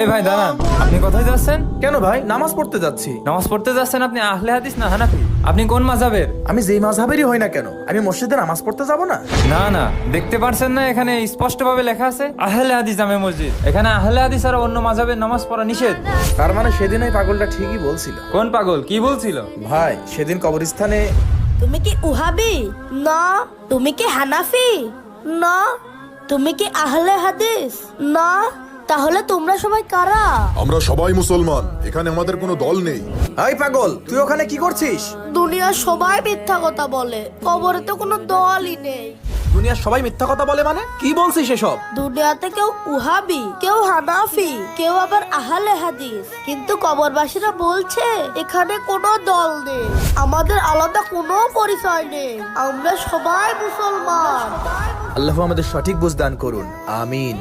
এই ভাই দাঁড়ান, আপনি কোথায় যাচ্ছেন? কেন ভাই? নামাজ পড়তে যাচ্ছি। নামাজ পড়তে যাচ্ছেন? আপনি আহলে হাদিস না হানাফি? আপনি কোন মাযহাবের? আমি যেই মাযহাবেরই হই না কেন, আমি মসজিদে নামাজ পড়তে যাব না? না না, দেখতে পারছেন না এখানে স্পষ্টভাবে লেখা আছে আহলে হাদিস জামে মসজিদ। এখানে আহলে হাদিস আর অন্য মাযহাবের নামাজ পড়া নিষেধ। তার মানে সেদিন ওই পাগলটা ঠিকই বলছিল। কোন পাগল? কি বলছিল? ভাই সেদিন কবরস্থানে তুমি কি উহাবি? না। তুমি কি হানাফি? না। তুমি কি আহলে হাদিস? না। তাহলে তোমরা সবাই কারা? আমরা সবাই মুসলমান, এখানে আমাদের কোনো দল নেই। এই পাগল, তুই ওখানে কি করছিস? দুনিয়ার সবাই মিথ্যা কথা বলে, কবরে তো কোনো দলই নেই। দুনিয়ার সবাই মিথ্যা কথা বলে মানে কি বলছিস এসব? দুনিয়াতে কেউ উহাবি, কেউ হানাফি, কেউ আবার আহলে হাদিস, কিন্তু কবরবাসীরা বলছে এখানে কোনো দল নেই, আমাদের আলাদা কোনো পরিচয় নেই, আমরা সবাই মুসলমান। আল্লাহ আমাদের সঠিক বুঝ দান করুন, আমিন।